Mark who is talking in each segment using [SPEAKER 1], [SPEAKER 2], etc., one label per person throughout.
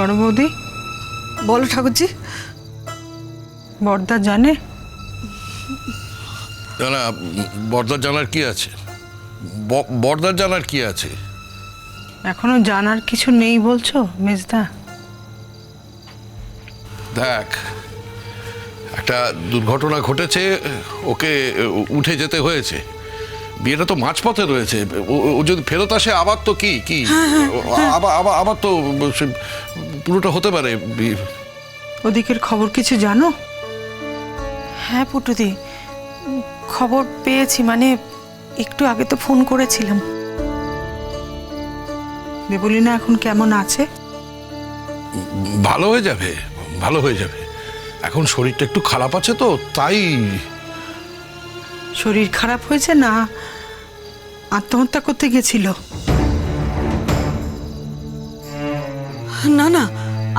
[SPEAKER 1] বড় বৌদি,
[SPEAKER 2] বলো ঠাকুরজি।
[SPEAKER 1] বড়দা জানে?
[SPEAKER 3] না, বড়দার জানার কি আছে? বড়দার জানার কি আছে?
[SPEAKER 1] এখনো জানার কিছু নেই বলছো মেজদা?
[SPEAKER 3] দেখ, একটা দুর্ঘটনা ঘটেছে, ওকে উঠে যেতে হয়েছে। বিয়েটা তো মাঝপথে রয়েছে। ও যদি ফেরত আসে আবার তো কি কি আবার তো পুরোটা হতে পারে।
[SPEAKER 1] ওদিকের খবর কিছু জানো?
[SPEAKER 2] হ্যাঁ পুটুদি, খবর পেয়েছি, মানে একটু আগে তো ফোন করেছিলাম।
[SPEAKER 1] দেবলীনা এখন কেমন আছে?
[SPEAKER 3] ভালো হয়ে যাবে, ভালো হয়ে যাবে। এখন শরীরটা একটু খারাপ আছে তো তাই।
[SPEAKER 1] শরীর খারাপ হয়েছে না আত্মহত্যা করতে গেছিল?
[SPEAKER 2] না না,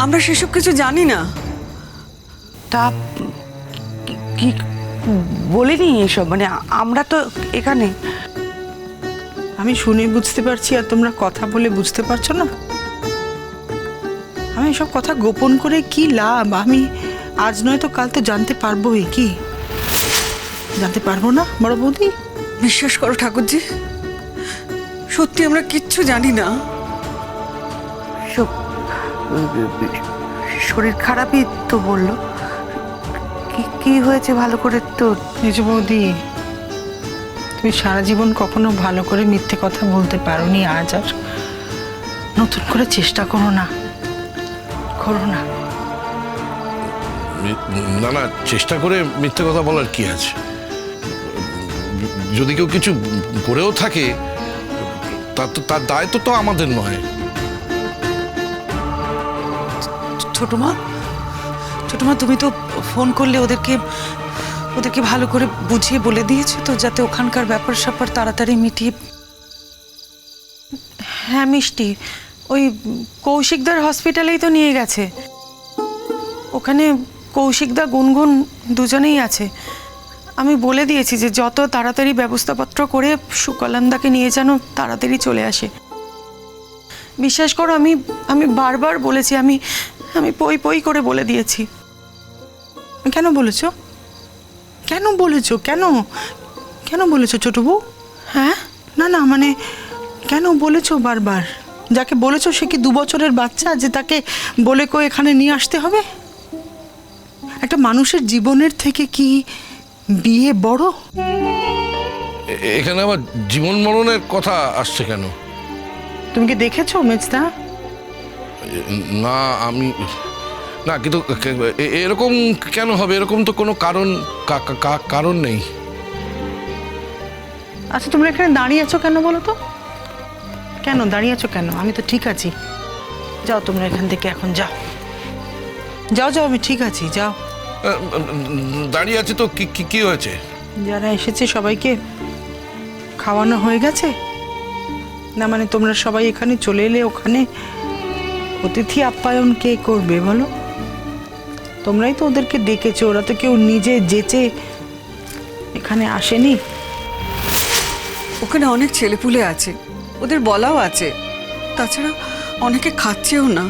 [SPEAKER 2] আমরা সেসব কিছু জানি না।
[SPEAKER 4] তা কি বলিনি এসব, মানে আমরা তো এখানে।
[SPEAKER 1] আমি শুনে বুঝতে পারছি আর তোমরা কথা বলে বুঝতে পারছো না। আমি এসব কথা গোপন করে কি লাভ? আমি আজ নয় তো কাল তো জানতে পারবোই। কি জানতে পারবো না বড় বৌদি?
[SPEAKER 2] বিশ্বাস করো ঠাকুরজি, সত্যি আমরা কিচ্ছু জানি না।
[SPEAKER 4] সব শরীর খারাপই তো বললো। কি হয়েছে ভালো করে তো?
[SPEAKER 1] নিজ বৌদি, তুমি সারা জীবন কখনো ভালো করে মিথ্যে কথা বলতে পারোনি, আজ আর নতুন করে চেষ্টা করো না, করো না।
[SPEAKER 3] না না, চেষ্টা করে মিথ্যে কথা বলার কি আছে? যদি কেউ কিছু করেও থাকে তার দায়িত্ব তো আমাদের নয়।
[SPEAKER 2] ছোটমা, তুমি তো ফোন করলে ওদেরকে ভালো করে বুঝিয়ে বলে দিয়েছো তো, যাতে ওখানকার ব্যাপার স্যাপার তাড়াতাড়ি মিটিয়ে? হ্যাঁ মিষ্টি, ওই কৌশিকদার হসপিটালেই তো নিয়ে গেছে। ওখানে কৌশিকদা গুনগুন দুজনেই আছে। আমি বলে দিয়েছি যে যত তাড়াতাড়ি ব্যবস্থাপত্র করে সুকলান্দাকে নিয়ে যেন তাড়াতাড়ি চলে আসে। বিশ্বাস করো, আমি বারবার বলেছি, আমি পই পই করে বলে দিয়েছি।
[SPEAKER 1] কেন বলেছো? কেন বলেছো? কেন কেন বলেছো ছোট বউ?
[SPEAKER 2] হ্যাঁ
[SPEAKER 1] না না, মানে কেন বলেছো বারবার? যাকে বলেছো সে কি 2 বছরের বাচ্চা যে তাকে বলে কো এখানে নিয়ে আসতে হবে? একটা মানুষের জীবনের থেকে কি বিয়ে বড়?
[SPEAKER 3] এখানে আবার জীবন মরণের কথা আসছে কেন?
[SPEAKER 1] তুমি কি দেখেছো মেজদা?
[SPEAKER 3] না আমি না, কিন্তু এরকম কেন হবে? এরকম তো কোনো কারণ নেই।
[SPEAKER 1] আচ্ছা, তোমরা এখানে দাঁড়িয়ে আছো কেন বলো তো? কেন দাঁড়িয়ে আছো কেন? আমি তো ঠিক আছি। যাও তোমরা এখান থেকে, এখন যাও যাও যাও, আমি ঠিক আছি, যাও।
[SPEAKER 3] দাঁড়িয়ে আছে তো কি হয়েছে?
[SPEAKER 1] যারা এসেছে সবাইকে খাওয়ানো হয়ে গেছে না? মানে তোমরা সবাই এখানে চলে এলে, ওখানে অতিথি আপ্যায়ন কে করবে বলো? তোমরাই তো ওদেরকে ডেকেছো, ওরা তো কেউ নিজে যেচে এখানে আসেনি।
[SPEAKER 2] ওখানে অনেক ছেলেপুলে আছে, ওদের বলাও আছে। তাছাড়া অনেকে খাচ্ছেও না।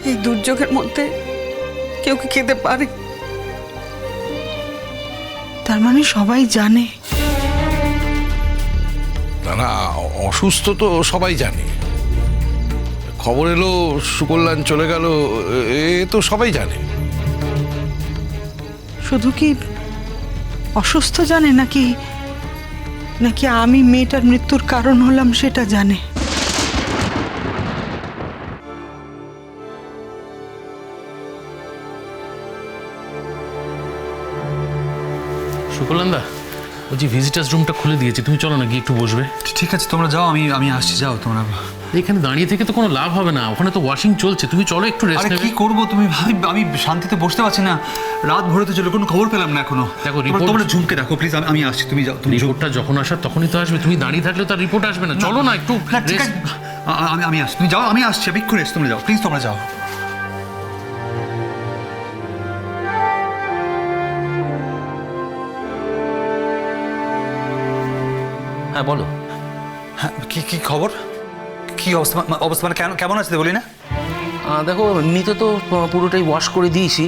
[SPEAKER 2] এই দুর্যোগের মধ্যে কেউ কি খেতে পারে?
[SPEAKER 1] তার মানে সবাই জানে?
[SPEAKER 3] না না, অসুস্থ তো সবাই জানে। খবর এলো সুকল্যাণ চলে গেল, এ তো সবাই জানে।
[SPEAKER 1] শুধু কি অসুস্থ জানে, নাকি নাকি আমি মেয়েটার মৃত্যুর কারণ হলাম সেটা জানে?
[SPEAKER 5] সুকলান্দা, ওই যে ভিজিটার্স রুমটা খুলে দিয়েছি, তুমি চলো না গিয়ে একটু বসবে।
[SPEAKER 6] ঠিক আছে, তোমরা যাও, আমি আসছি। যাও তোমরা।
[SPEAKER 5] এখানে দাঁড়িয়ে থেকে তো কোনো লাভ হবে না, ওখানে তো ওয়াশিং চলছে। তুমি চলো একটু রেস্ট
[SPEAKER 6] আরে
[SPEAKER 5] নেবে।
[SPEAKER 6] কি করবো তুমি? আমি শান্তিতে বসতে পারছি না। রাত ভরে তো চলো, কোনো খবর পেলাম না এখনো।
[SPEAKER 5] দেখো, রিপোর্ট
[SPEAKER 6] তোমরা ঝুমকে রাখো প্লিজ, আমি আসছি। তুমি যাও, তুমি
[SPEAKER 5] রিপোর্টটা যখন আসার তখনই তো আসবে। তুমি দাঁড়িয়ে থাকলে তার রিপোর্ট আসবে না। চলো না একটু
[SPEAKER 6] না, ঠিক
[SPEAKER 5] rest-
[SPEAKER 6] আছে, আমি আসছি। তুমি যাও, আমি আসছি। আমি একটু রেস্ট, তোমরা যাও প্লিজ, তোমরা যাও।
[SPEAKER 5] হ্যাঁ বলো।
[SPEAKER 6] হ্যাঁ, কি খবর? কি অবস্থা? অবস্থা মানে কেমন আছে বলি না?
[SPEAKER 7] দেখো এমনিতে তো পুরোটাই ওয়াশ করে দিয়েছি,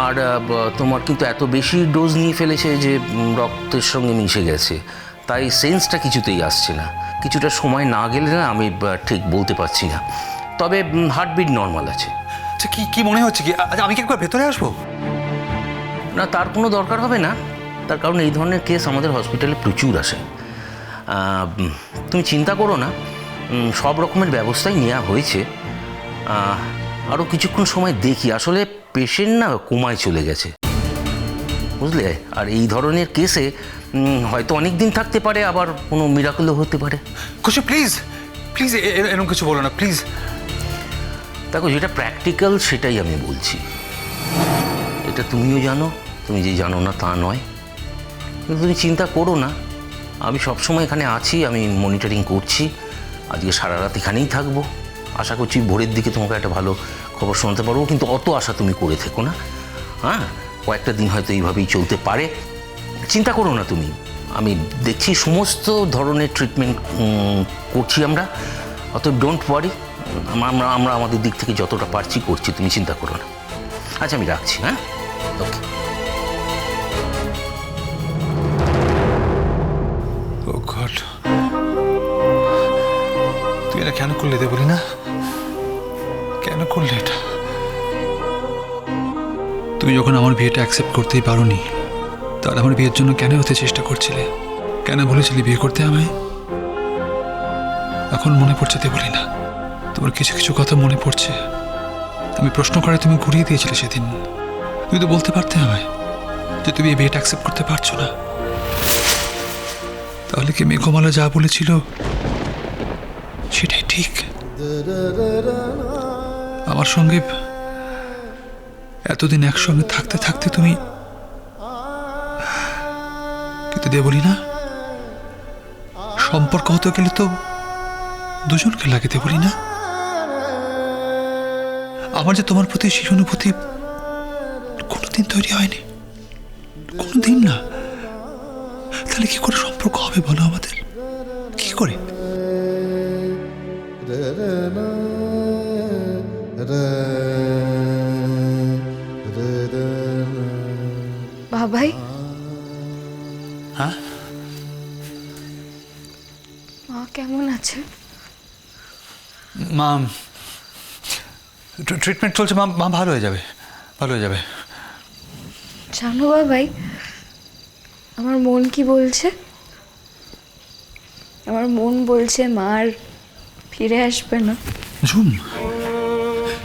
[SPEAKER 7] আর তোমার কিন্তু এত বেশি ডোজ নিয়ে ফেলেছে যে রক্তের সঙ্গে মিশে গেছে, তাই সেন্সটা কিছুতেই আসছে না। কিছুটা সময় না গেলে না আমি ঠিক বলতে পারছি না, তবে হার্টবিট নর্মাল আছে।
[SPEAKER 6] আচ্ছা, কি কি মনে হচ্ছে কি? আচ্ছা, আমি কি একবার ভেতরে আসবো?
[SPEAKER 7] না, তার কোনো দরকার হবে না, তার কারণ এই ধরনের কেস আমাদের হসপিটালে প্রচুর আসে। তুমি চিন্তা করো না, সব রকমের ব্যবস্থাই নেওয়া হয়েছে। আরও কিছুক্ষণ সময় দেখি, আসলে পেশেন্ট না কোমায় চলে গেছে, বুঝলে? আর এই ধরনের কেসে হয়তো অনেক দিন থাকতে পারে, আবার কোনো মিরাকলও হতে পারে।
[SPEAKER 6] খুশি, প্লিজ প্লিজ এরকম কিছু বলো না, প্লিজ।
[SPEAKER 7] দেখো, যেটা প্র্যাকটিক্যাল সেটাই আমি বলছি। এটা তুমিও জানো, তুমি যে জানো না তা নয়, কিন্তু তুমি চিন্তা করো না, আমি সবসময় এখানে আছি, আমি মনিটরিং করছি। আজকে সারা রাত এখানেই থাকবো, আশা করছি ভোরের দিকে তোমাকে একটা ভালো খবর শোনাতে পারবো, কিন্তু অত আশা তুমি করে থেকো না। হ্যাঁ, কয়েকটা দিন হয়তো এইভাবেই চলতে পারে, চিন্তা করো না তুমি। আমি দেখছি সমস্ত ধরনের ট্রিটমেন্ট করছি আমরা, অতএব ডোন্ট ওয়ারি। আমরা আমাদের দিক থেকে যতটা পারছি করছি, তুমি চিন্তা করো না। আচ্ছা, আমি রাখছি। হ্যাঁ, ওকে।
[SPEAKER 6] ও গড, তুই এটা কেন করলে দে বলি না? কেন করলে এটা? তুমি যখন আমার বিয়েটা অ্যাকসেপ্ট করতেই পারোনি, তাহলে আমার বিয়ের জন্য কেন হতে চেষ্টা করছিলে? কেন বলেছিলি বিয়ে করতে আমায়? এখন মনে পড়ছে দে বলি না, তোমার কিছু কিছু কথা মনে পড়ছে। আমি প্রশ্ন করে তুমি ঘুরিয়ে দিয়েছিলে সেদিন। তুমি তো বলতে পারতে আমায় যে তুমি এই বিয়েটা অ্যাকসেপ্ট করতে পারছো না। তাহলে কি মেঘমালা যা বলেছিল সেটাই ঠিক? আমার সঙ্গে এতদিন একসঙ্গে থাকতে থাকতে তুমি, কিন্তু দে বলি না, সম্পর্ক হতে গেলে তো দুজনকে লাগে দে বলি না। আমার যে তোমার প্রতি সেই অনুভূতি কোনোদিন তৈরি হয়নি, কোনোদিন না। তাহলে কি করে সম্পর্ক হবে বলো আমাদের? কি করে?
[SPEAKER 8] বাবাই,
[SPEAKER 6] হ্যাঁ,
[SPEAKER 8] মা কেমন আছে?
[SPEAKER 6] মা ট্রিটমেন্ট চলছে, মা মা ভালো হয়ে যাবে, ভালো হয়ে যাবে।
[SPEAKER 8] জানো বাবাই, আমার মন কি বলছে? আমার মন বলছে মা আর ফিরে আসবে না।
[SPEAKER 6] ঝুম,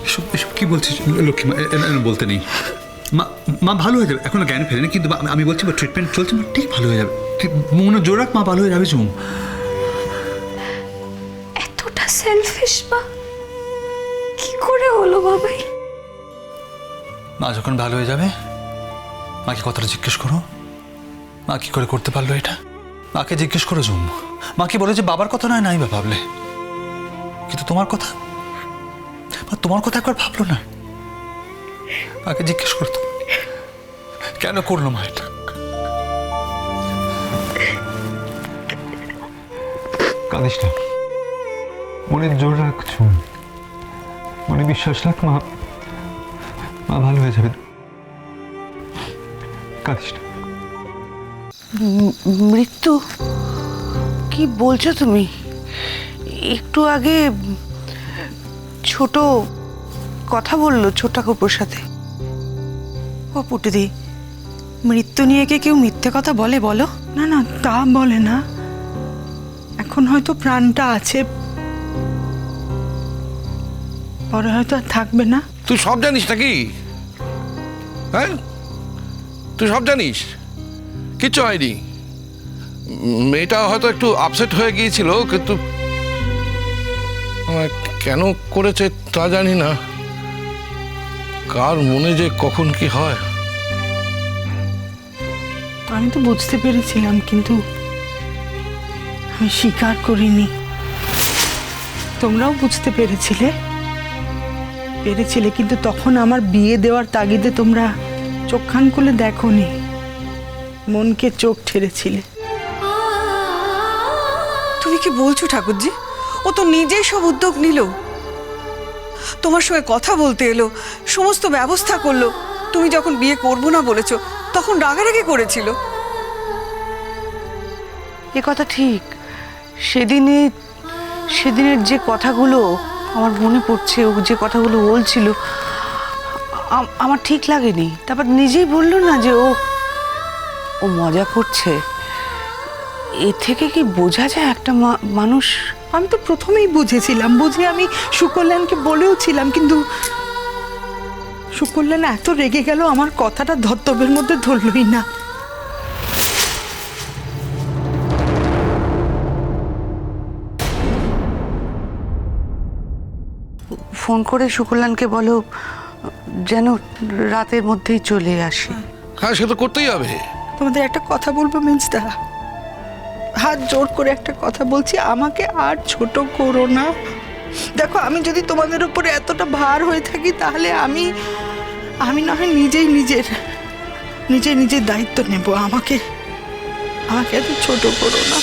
[SPEAKER 6] এসব এসব কি বলছিস লক্ষ্মী? মা বলতে নেই। মা মা ভালো হয়ে যাবে, এখনো জ্ঞান ফেরেনি, কিন্তু আমি বলছি ট্রিটমেন্ট চলছে, মা ঠিক ভালো হয়ে যাবে। ঠিক মনে জোর রাখ, মা ভালো হয়ে যাবে। ঝুম,
[SPEAKER 8] এতটা সেলফিশ মা কি করে হলো বাবাই?
[SPEAKER 6] মা যখন ভালো হয়ে যাবে মাকে কথাটা জিজ্ঞেস করো, মা কি করে করতে পারলো এটা? মাকে জিজ্ঞেস করো ঝুম। মাকে বলে যে বাবার কথা নয়, নাই বা ভাবলে, কিন্তু তোমার কথা, তোমার কথা একবার ভাবলো না? মাকে জিজ্ঞেস করতো কেন করলো মা এটা। কাঁদিস না, মনে জোর রাখছো, মনে বিশ্বাস রাখ, মা মা ভালো হয়ে যাবে। কাঁদিস না।
[SPEAKER 4] মৃত্যু, কি বলছো তুমি? একটু আগে ছোট কথা বললো ছোট ঠাকুরপোর সাথে।
[SPEAKER 2] ও পুটুদি, মৃত্যু নিয়ে কি কেউ মিথ্যে কথা বলে বলো?
[SPEAKER 1] না না, তা বলে না, এখন হয়তো প্রাণটা আছে, পরে হয়তো আর থাকবে না।
[SPEAKER 3] তুই সব জানিস নাকি? হ্যাঁ, তুই সব জানিস? কিচ্ছু হয়নি, মেয়েটা হয়তো একটু আপসেট হয়ে গিয়েছিল, কিন্তু কেন করেছে তা জানি না। কার মনে যে কখন কি হয়।
[SPEAKER 1] আমি তো বুঝতে পেরেছিলাম, কিন্তু আমি স্বীকার করিনি। তোমরাও বুঝতে পেরেছিলে, কিন্তু তখন আমার বিয়ে দেওয়ার তাগিদে তোমরা চোখ কান খুলে দেখোনি, মনকে চোখ ঠেরেছিলে।
[SPEAKER 2] তুমি কি বলছো ঠাকুরজি? ও তো নিজেই সব উদ্যোগ নিল।
[SPEAKER 9] তোমার সঙ্গে কথা বলতে এলো, সমস্ত ব্যবস্থা করলো। তুমি যখন বিয়ে করবো না বলেছো তখন রাগারাগি করেছিল।
[SPEAKER 4] এ কথা ঠিক। সেদিনের যে কথাগুলো আমার মনে পড়ছে, ও যে কথাগুলো বলছিল আমার ঠিক লাগেনি। তারপর নিজেই বললো না যে ও মজা করছে। এ থেকে কি বোঝা যায় একটা মানুষ?
[SPEAKER 1] আমি তো প্রথমেই বুঝেছিলাম, বুঝে আমি সুকল্যাণকে বলেও ছিলাম, কিন্তু সুকল্যাণ এত রেগে গেল আমার কথাটা ধর্তব্যের মধ্যে ধরলই না।
[SPEAKER 4] ফোন করে সুকল্যাণকে বলো যেন রাতের মধ্যেই চলে আসে।
[SPEAKER 3] হ্যাঁ, সে তো করতেই হবে।
[SPEAKER 1] তোমাদের একটা কথা বলবো মেজদা, হাত জোর করে একটা কথা বলছি, আমাকে আর ছোট করো না। দেখো, আমি যদি তোমাদের উপরে এতটা ভার হয়ে থাকি তাহলে আমি না হয় নিজের দায়িত্ব নেব। আমাকে এত ছোট করো না।